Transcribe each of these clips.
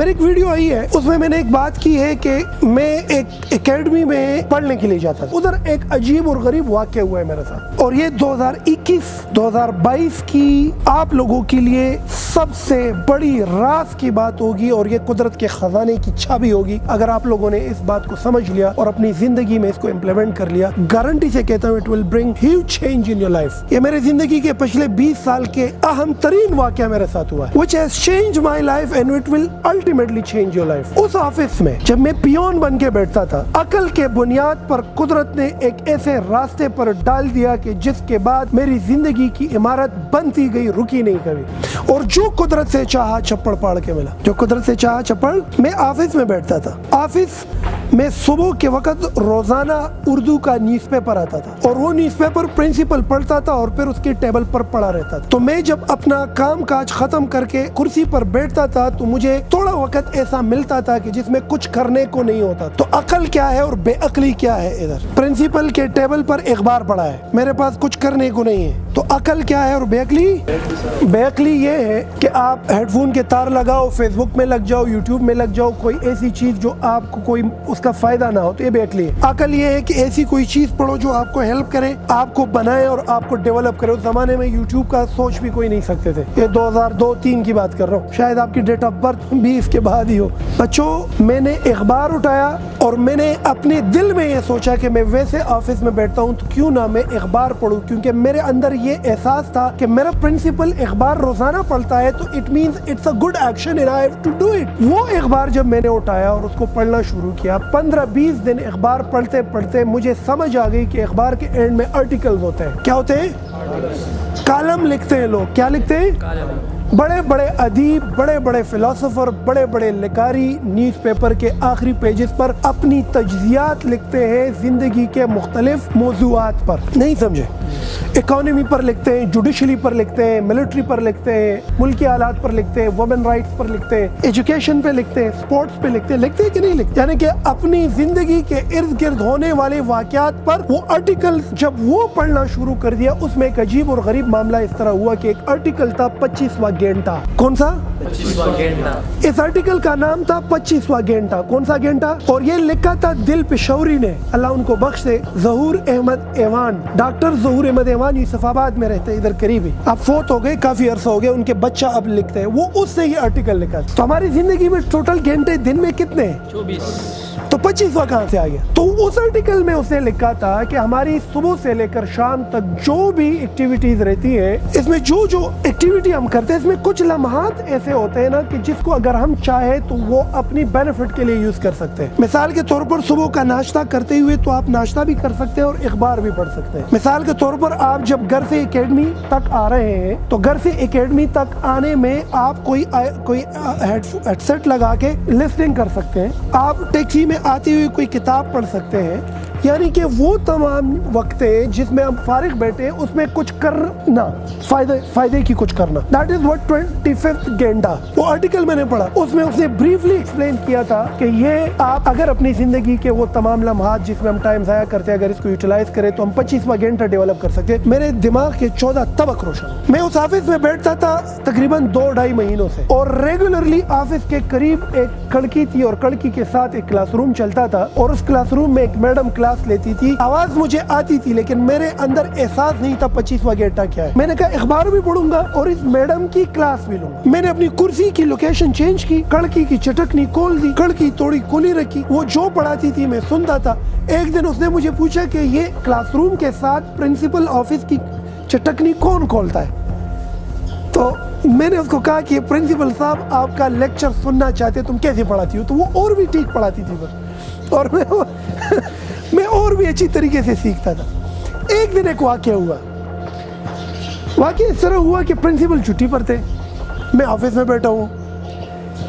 میری ایک ویڈیو آئی ہے، اس میں میں نے ایک بات کی ہے کہ میں ایک اکیڈمی میں پڑھنے کے لیے جاتا تھا، ادھر ایک عجیب اور غریب واقعہ ہوا ہے میرے ساتھ، اور یہ 2021-2022 کی آپ لوگوں کے لیے سب سے بڑی راز کی بات ہوگی، اور یہ قدرت کے خزانے کی چھابی ہوگی اگر آپ لوگوں نے اس بات کو سمجھ لیا اور اپنی زندگی میں اس کو امپلیمنٹ کر لیا۔ گارنٹی سے کہتا ہوں it will bring huge change in your life۔ یہ میرے زندگی کے پچھلے 20 سال کے اہم ترین واقعہ میرے ساتھ ہوا ہے، which has changed my life and it will ultimately change your life۔ اس آفس میں جب میں پیون بن کے بیٹھتا تھا، عقل کے بنیاد پر قدرت نے ایک ایسے راستے پر ڈال دیا کہ جس کے بعد میری زندگی کی عمارت بنتی گئی، رکی نہیں کبھی، اور جو قدرت سے چاہا چپڑ پاڑ کے ملا، جو قدرت سے چاہا چپڑ۔ میں آفس میں بیٹھتا تھا، آفس میں صبح کے وقت روزانہ اردو کا نیوز پیپر آتا تھا، اور وہ نیوز پیپر پرنسپل پڑھتا تھا اور پھر اس کی ٹیبل پر پڑھا رہتا تھا۔ تو میں جب اپنا کام کاج ختم کر کے کرسی پر بیٹھتا تھا تو مجھے تھوڑا وقت ایسا ملتا تھا کہ جس میں کچھ کرنے کو نہیں ہوتا۔ تو عقل کیا ہے اور بے عقلی کیا ہے؟ ادھر پرنسپل کے ٹیبل پر اخبار پڑھا ہے، میرے پاس کچھ کرنے کو نہیں ہے، تو عقل کیا ہے اور بے عقلی؟ بے عقلی یہ ہے کہ آپ ہیڈ فون کے تار لگاؤ، فیس بک میں لگ جاؤ، یوٹیوب میں لگ جاؤ، کوئی ایسی چیز جو آپ کو کوئی اس کا فائدہ نہ ہو، تو یہ بے عقلی ہے۔ عقل یہ ہے کہ ایسی کوئی چیز پڑھو جو آپ کو ہیلپ کرے، آپ کو بنائے اور آپ کو ڈیولپ کرے۔ اس زمانے میں یوٹیوب کا سوچ بھی کوئی نہیں سکتے تھے، یہ 2002-03 کی بات کر رہا ہوں، شاید آپ کی ڈیٹ آف برتھ بھی اس کے بعد ہی ہو۔ بچوں، میں نے اخبار اٹھایا اور میں نے اپنے دل میں یہ سوچا کہ میں ویسے آفس میں بیٹھتا ہوں تو کیوں نہ میں اخبار پڑھوں، کیونکہ میرے اندر یہ احساس تھا کہ میرا پرنسپل اخبار روزانہ پڑھتا ہے تو it means it's a good action and I have to do it. وہ اخبار جب میں نے اٹھایا اور اس کو پڑھنا شروع کیا، 15-20 دن اخبار پڑھتے پڑھتے مجھے سمجھ آ گئی کہ اخبار کے اینڈ میں آرٹیکلز ہوتے ہیں۔ کیا ہوتے ہیں؟ کالم لکھتے ہیں لوگ۔ کیا لکھتے ہیں؟ بڑے بڑے ادیب، بڑے بڑے فلاسفر، بڑے بڑے لکھاری نیوز پیپر کے آخری پیجز پر اپنی تجزیات لکھتے ہیں زندگی کے مختلف موضوعات پر۔ نہیں سمجھے؟ اکانومی پر لکھتے ہیں، جوڈیشلی پر لکھتے ہیں، ملٹری پر لکھتے ہیں، ملکی حالات پر لکھتے ہیں، وومن رائٹس پر لکھتے ہیں، ایجوکیشن پہ لکھتے ہیں، سپورٹس پہ لکھتے ہیں۔ لکھتے ہیں کہ نہیں لکھتے؟ یعنی کہ اپنی زندگی کے ارد گرد ہونے والے واقعات پر وہ آرٹیکلز جب وہ پڑھنا شروع کر دیا، اس میں ایک عجیب اور غریب معاملہ اس طرح ہوا کہ ایک آرٹیکل تھا 25واں گھنٹہ۔ کون سا؟ 25واں گھنٹہ۔ اس آرٹیکل کا نام تھا 25واں گھنٹہ۔ کون سا گھنٹہ؟ اور یہ لکھا تھا دل پشوری نے، اللہ ان کو بخش دے، ظہور احمد ایوان، ڈاکٹر ظہور احمد ایوان، یوسف آباد میں رہتے ادھر قریب ہی، اب فوت ہو گئے، کافی عرصہ ہو گیا، ان کے بچہ اب لکھتے ہیں، وہ اس سے یہ آرٹیکل لکھا تھا۔ تو ہماری زندگی میں ٹوٹل گھنٹے دن میں کتنے ہیں؟ 24۔ تو 25واں کہاں سے آ گیا؟ تو اس آرٹیکل میں اس نے لکھا تھا کہ ہماری صبح سے لے کر شام تک جو بھی ایکٹیویٹیز رہتی ہیں، اس میں جو ایکٹیویٹی ہم کرتے ہیں، اس میں کچھ لمحات ایسے ہوتے ہیں نا کہ جس کو اگر ہم چاہیں تو وہ اپنی بینیفٹ کے لیے یوز کر سکتے ہیں۔ مثال کے طور پر صبح کا ناشتہ کرتے ہوئے تو آپ ناشتہ بھی کر سکتے ہیں اور اخبار بھی پڑھ سکتے ہیں۔ مثال کے طور پر آپ جب گھر سے اکیڈمی تک آ رہے ہیں تو گھر سے اکیڈمی تک آنے میں آپ کوئی ہیڈ سیٹ لگا کے لسننگ کر سکتے ہیں، آپ ٹیکسی میں آتے ہوئے کوئی کتاب پڑھ سکتے ہیں، یعنی کہ وہ تمام وقت ہے جس میں ہم فارغ بیٹھے اس میں کچھ کرنا، فائدے کی کچھ کرنا۔ دیٹ از واٹ 25واں گھنٹہ۔ وہ آرٹیکل میں نے پڑھا، اس میں اس نے بریفلی ایکسپلین کیا تھا کہ یہ آپ اگر اپنی زندگی کے وہ تمام لمحات جس میں ہم ٹائم ضائع کرتے ہیں اگر اس کو یوٹیلائز کریں تو ہم 25واں گھنٹہ ڈیولپ کر سکتے ہیں۔ میرے دماغ کے 14 طبق روشن۔ میں اس آفس میں بیٹھتا تھا تقریباً 2-2.5 مہینوں سے، اور ریگولرلی آفس کے قریب ایک کھڑکی تھی اور کھڑکی کے ساتھ ایک کلاس روم چلتا تھا، اور اس کلاس روم میں ایک میڈم کلاس لیتی تھی، آواز مجھے آتی تھی لیکن میرے اندر احساس نہیں تھا 25واں گھنٹہ کیا ہے۔ میں نے کہا اخبار بھی پڑھوں گا اور اس میڈم کی کلاس بھی لوں گا۔ میں نے اپنی کرسی کی لوکیشن چینج کی، کھڑکی کی چٹکنی کھول دی، کھڑکی تھوڑی کھلی رکھی، وہ جو پڑھاتی تھی میں سنتا تھا۔ ایک دن اس نے مجھے پوچھا کہ یہ کلاس روم کے ساتھ پرنسپل آفس کی چٹکنی کون کھولتا ہے؟ تو میں نے اس کو کہا کہ پرنسپل صاحب آپ کا لیکچر سننا چاہتے، تم کیسے پڑھاتی ہو؟ تو وہ اور بھی ٹھیک پڑھاتی تھی اور میں اور بھی اچھی طریقے سے سیکھتا تھا۔ ایک دن ایک واقعہ ہوا، واقعہ اس طرح ہوا کہ پرنسپل چھٹی پر تھے، میں آفس میں بیٹھا ہوں،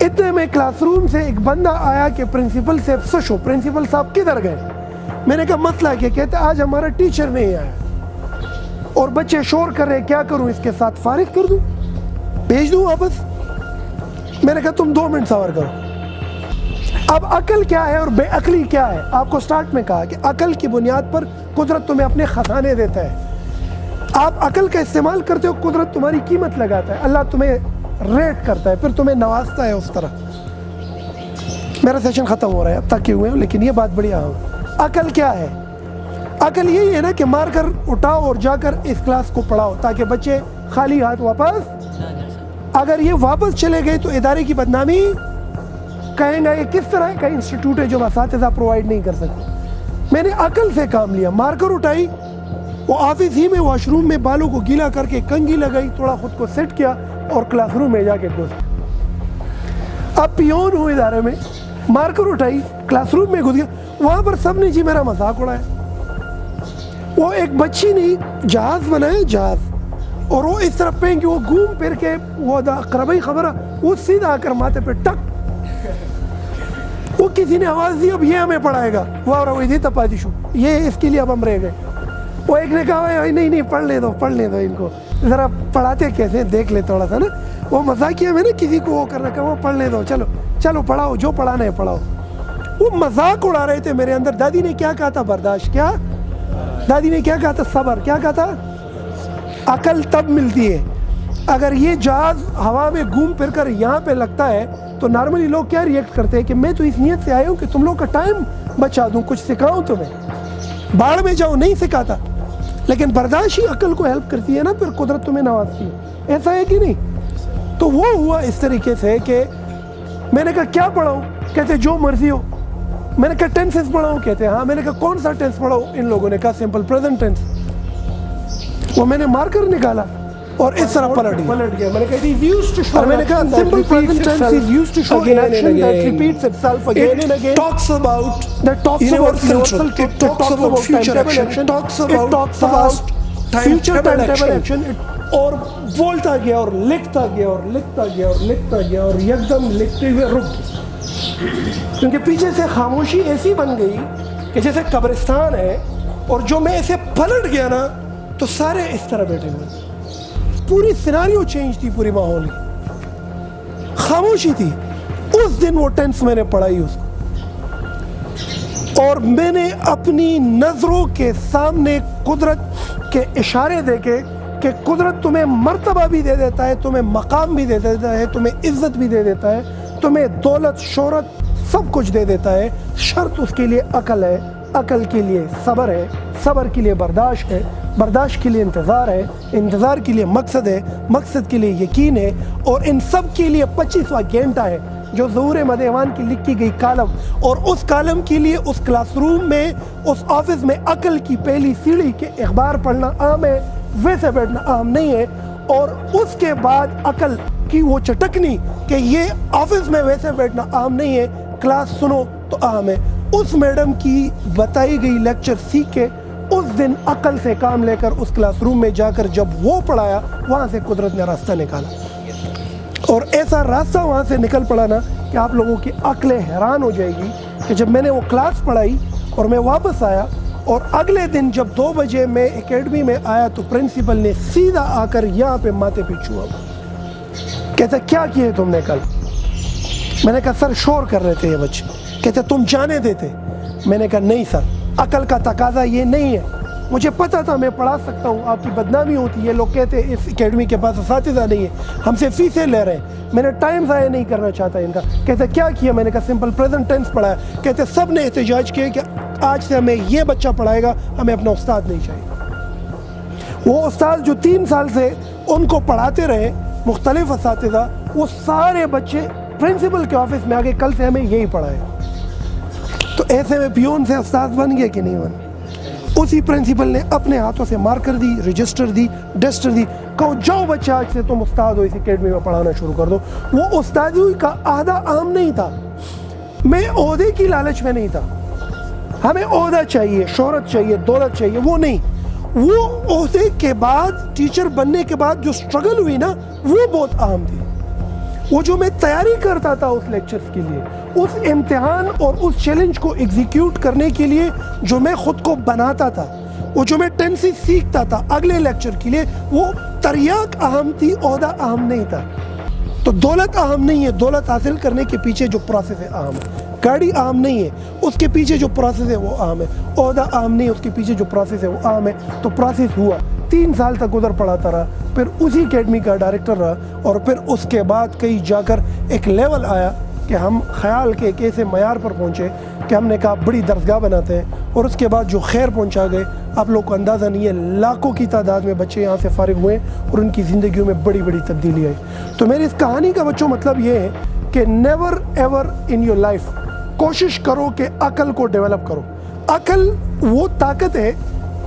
اتنے میں کلاس روم سے ایک بندہ آیا کہ پرنسپل سے سوشو، پرنسپل صاحب کدھر گئے؟ میں نے کہا مسئلہ کیا؟ کہتے آج ہمارا ٹیچر نہیں آیا اور بچے شور کر رہے، کیا کروں؟ اس کے ساتھ فارغ کر دوں، بھیج دوں واپس؟ میں نے کہا تم 2 منٹ صبر کرو۔ اب عقل کیا ہے اور بے عقلی کیا ہے؟ آپ کو سٹارٹ میں کہا کہ عقل کی بنیاد پر قدرت تمہیں اپنے خزانے دیتا ہے، آپ عقل کا استعمال کرتے ہو، قدرت تمہاری قیمت لگاتا ہے، اللہ تمہیں ریٹ کرتا ہے، پھر تمہیں نوازتا ہے اس طرح۔ میرا سیشن ختم ہو رہا ہے، اب تک کے ہوئے ہیں، لیکن یہ بات بڑی اہم ہے۔ عقل کیا ہے؟ عقل یہی ہے نا کہ مار کر اٹھاؤ اور جا کر اس کلاس کو پڑھاؤ تاکہ بچے خالی ہاتھ واپس، اگر یہ واپس چلے گئے تو ادارے کی بدنامی، کہیں گا یہ کس طرح کا انسٹیٹیوٹ ہے جو اساتذہ پرووائڈ نہیں کر سکتے۔ میں نے عقل سے کام لیا، مار کر اٹھائی، وہ آفس ہی میں واش روم میں بالوں کو گیلا کر کے کنگھی لگائی، تھوڑا خود کو سیٹ کیا اور کلاس روم میں جا کے گھس گیا۔ اب پیون ہوں ادارے میں، مار کر اٹھائی، کلاس روم میں گھس گیا، وہاں پر سب نے جی میرا مذاق اڑایا۔ وہ ایک بچی نہیں جہاز بنائے، جہاز، اور وہ اس طرح پہن کے وہ گھوم پھر کے وہ اقربائی خبر وہ سیدھا آ کر ماتھے پہ ٹک، وہ کسی نے آواز دی اب یہ ہمیں پڑھائے گا، وہ اور وہی تپادی شو، یہ اس کے لیے اب ہم رہ گئے۔ وہ ایک نے کہا نہیں پڑھ لے دو ان کو، ذرا پڑھاتے کیسے ہیں دیکھ لے تھوڑا سا نا، وہ مذاقیہ میں نا کسی کو وہ کرنا کہ وہ پڑھ لے دو، چلو پڑھاؤ، جو پڑھانا ہے پڑھاؤ۔ وہ مذاق اڑا رہے تھے میرے اندر۔ دادی نے کیا کہا تھا؟ برداشت، کیا دادی نے کیا کہا تھا؟ صبر، کیا کہا تھا؟ عقل تب ملتی ہے اگر یہ جہاز ہوا میں گھوم پھر کر یہاں پہ لگتا ہے تو نارملی لوگ کیا ریئیکٹ کرتے ہیں کہ میں تو اس نیت سے آیا ہوں کہ تم لوگ کا ٹائم بچا دوں، کچھ سکھاؤں تمہیں، باڑ میں جاؤ، نہیں سکھاتا۔ لیکن برداشت ہی عقل کو ہیلپ کرتی ہے نا، پھر قدرت تمہیں نوازتی ہے، ایسا ہے کہ نہیں؟ تو وہ ہوا اس طریقے سے کہ میں نے کہا کیا پڑھاؤں؟ کہتے جو مرضی ہو۔ میں نے کہا ٹینسز پڑھاؤں؟ کہتے ہاں۔ میں نے کہا کون سا ٹینس پڑھاؤں؟ ان لوگوں نے کہا سمپل پریزنٹ ٹینس۔ وہ میں نے مار کر نکالا اور اس طرح پلٹ گیا۔ میں نے کہا it is used to show, اور میں نے کہا simple present tense is used to show an action that repeats itself again and again. talks about universal truth. It talks about future action. It talks about future timetable action. اور بولتا گیا اور لکھتا گیا اور لکھتا گیا اور لکھتا گیا اور یکدم لکھتے ہوئے رک گیا، کیونکہ پیچھے سے خاموشی ایسی بن گئی کہ جیسے قبرستان ہے، اور جو میں ایسے پلٹ گیا نا تو سارے اس طرح بیٹھے ہوئے، پوری سیناریو چینج تھی، پوری ماحول کی خاموشی تھی۔ اس دن وہ ٹینس میں نے پڑھائی اس کو، اور میں نے اپنی نظروں کے سامنے قدرت کے اشارے دیکھے کہ قدرت تمہیں مرتبہ بھی دے دیتا ہے، تمہیں مقام بھی دے دیتا ہے، تمہیں عزت بھی دے دیتا ہے، تمہیں دولت شہرت سب کچھ دے دیتا ہے، شرط اس کے لیے عقل ہے، عقل کے لیے صبر ہے، صبر کے لیے برداشت ہے، برداشت کے لیے انتظار ہے، انتظار کے لیے مقصد ہے، مقصد کے لیے یقین ہے، اور ان سب کے لیے 25واں گھنٹہ ہے جو ظہور مدیوان کی لکھی گئی کالم، اور اس کالم کے لیے اس کلاس روم میں، اس آفس میں عقل کی پہلی سیڑھی کے اخبار پڑھنا عام ہے، ویسے بیٹھنا عام نہیں ہے، اور اس کے بعد عقل کی وہ چٹکنی کہ یہ آفس میں ویسے بیٹھنا عام نہیں ہے، کلاس سنو تو عام ہے۔ اس میڈم کی بتائی گئی لیکچر سیکھ کے اس دن عقل سے کام لے کر اس کلاس روم میں جا کر جب وہ پڑھایا، وہاں سے قدرت نے راستہ نکالا، اور ایسا راستہ وہاں سے نکل پڑا نا کہ آپ لوگوں کی عقلیں حیران ہو جائے گی کہ جب میں نے وہ کلاس پڑھائی اور میں واپس آیا، اور اگلے دن جب 2 بجے میں اکیڈمی میں آیا تو پرنسپل نے سیدھا آ کر یہاں پہ ماتھے پہ چھوا، کہتے کیا کیے تم نے کل؟ میں نے کہا سر شور کر رہے تھے یہ بچے۔ کہتے تم جانے دیتے؟ میں نے کہا نہیں سر، عقل کا تقاضا یہ نہیں ہے، مجھے پتا تھا میں پڑھا سکتا ہوں، آپ کی بدنامی ہوتی ہے، لوگ کہتے اس اکیڈمی کے پاس اساتذہ نہیں ہے، ہم سے فیسیں لے رہے ہیں، میں نے ٹائم ضائع نہیں کرنا چاہتا ان کا۔ کہتے کیا کیا؟ میں نے کہا سمپل پریزنٹ ٹینس پڑھایا۔ کہتے سب نے احتجاج کیا کہ آج سے ہمیں یہ بچہ پڑھائے گا، ہمیں اپنا استاد نہیں چاہیے۔ وہ استاد جو 3 سال سے ان کو پڑھاتے رہے، مختلف اساتذہ، وہ سارے بچے پرنسپل کے آفس میں آگے کل سے ہمیں یہی پڑھائے۔ تو ایسے میں پیون سے استاد بن گیا کہ نہیں بن؟ اسی پرنسپل نے اپنے ہاتھوں سے مارکر دی، رجسٹر دی، ڈسٹر دی، کہو جاؤ بچہ آج سے تم استاد ہو، اس اکیڈمی میں پڑھانا شروع کر دو۔ وہ استادی کا عہدہ عام نہیں تھا، میں عہدے کی لالچ میں نہیں تھا، ہمیں عہدہ چاہیے، شہرت چاہیے، دولت چاہیے، وہ نہیں۔ وہ عہدے کے بعد، ٹیچر بننے کے بعد جو سٹرگل ہوئی نا، وہ بہت اہم تھی۔ وہ جو میں تیاری کرتا تھا اس لیکچرز کے لیے، اس امتحان اور اس چیلنج کو ایگزیکیوٹ کرنے کے لیے جو میں خود کو بناتا تھا، وہ جو میں ٹینسز سیکھتا تھا اگلے لیکچر کے لیے، وہ تریاق اہم تھی، عہدہ اہم نہیں تھا۔ تو دولت اہم نہیں ہے، دولت حاصل کرنے کے پیچھے جو پروسیس ہے اہم ہے۔ گاڑی اہم نہیں ہے، اس کے پیچھے جو پروسیس ہے وہ اہم ہے۔ عہدہ اہم نہیں ہے، اس کے پیچھے جو پروسیس ہے وہ اہم ہے۔ تو پروسیس ہوا، 3 سال تک ادھر پڑھاتا رہا، پھر اسی اکیڈمی کا ڈائریکٹر رہا، اور پھر اس کے بعد کہیں جا کر ایک لیول آیا کہ ہم خیال کے ایک ایسے معیار پر پہنچے کہ ہم نے کہا بڑی درسگاہ بناتے ہیں، اور اس کے بعد جو خیر پہنچا گئے، آپ لوگ کو اندازہ نہیں ہے لاکھوں کی تعداد میں بچے یہاں سے فارغ ہوئے اور ان کی زندگیوں میں بڑی بڑی تبدیلی آئی۔ تو میری اس کہانی کا بچوں مطلب یہ ہے کہ never ever in your life کوشش کرو کہ عقل کو ڈیولپ کرو۔ عقل وہ طاقت ہے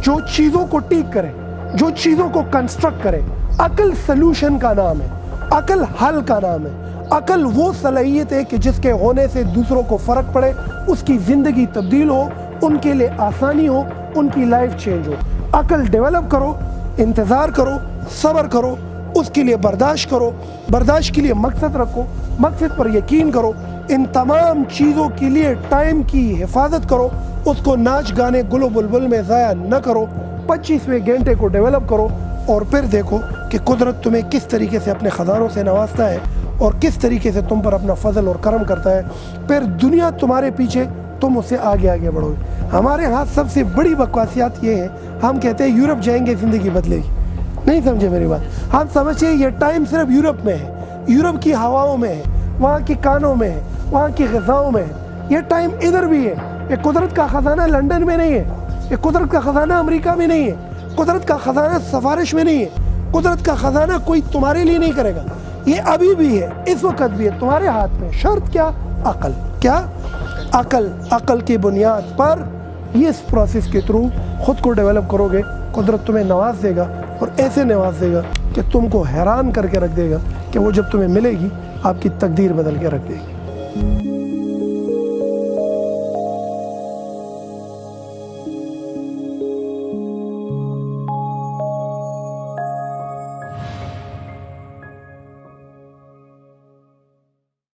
جو چیزوں کو ٹھیک کرے، جو چیزوں کو کنسٹرکٹ کرے۔ عقل سلوشن کا نام ہے، عقل حل کا نام ہے۔ عقل وہ صلاحیت ہے کہ جس کے ہونے سے دوسروں کو فرق پڑے، اس کی زندگی تبدیل ہو، ان کے لیے آسانی ہو، ان کی لائف چینج ہو۔ عقل ڈیولپ کرو، انتظار کرو، صبر کرو، اس کے لیے برداشت کرو، برداشت کے لیے مقصد رکھو، مقصد پر یقین کرو، ان تمام چیزوں کے لیے ٹائم کی حفاظت کرو، اس کو ناچ گانے گل و بلبل میں ضائع نہ کرو، 25ویں گھنٹے کو ڈیولپ کرو، اور پھر دیکھو کہ قدرت تمہیں کس طریقے سے اپنے خزانوں سے نوازتا ہے اور کس طریقے سے تم پر اپنا فضل اور کرم کرتا ہے۔ پھر دنیا تمہارے پیچھے، تم اس سے آگے آگے بڑھو گے۔ ہمارے ہاں سب سے بڑی بکواسیات یہ ہے، ہم کہتے ہیں یورپ جائیں گے زندگی بدلے گی۔ نہیں سمجھے میری بات؟ ہم سمجھے یہ ٹائم صرف یورپ میں ہے، یورپ کی ہواؤں میں ہے، وہاں کی کانوں میں ہے، وہاں کی غذاؤں میں ہے۔ یہ ٹائم ادھر بھی ہے۔ یہ قدرت کا خزانہ لنڈن میں نہیں ہے، یہ قدرت کا خزانہ امریکہ میں نہیں ہے، قدرت کا خزانہ سفارش میں نہیں ہے، قدرت کا خزانہ کوئی تمہارے لیے نہیں کرے گا۔ یہ ابھی بھی ہے، اس وقت بھی ہے، تمہارے ہاتھ میں۔ شرط کیا؟ عقل۔ کیا؟ عقل۔ عقل کی بنیاد پر یہ اس پروسیس کے تھرو خود کو ڈیولپ کرو گے، قدرت تمہیں نواز دے گا، اور ایسے نواز دے گا کہ تم کو حیران کر کے رکھ دے گا کہ وہ جب تمہیں ملے گی آپ کی تقدیر بدل کے رکھ دے گی۔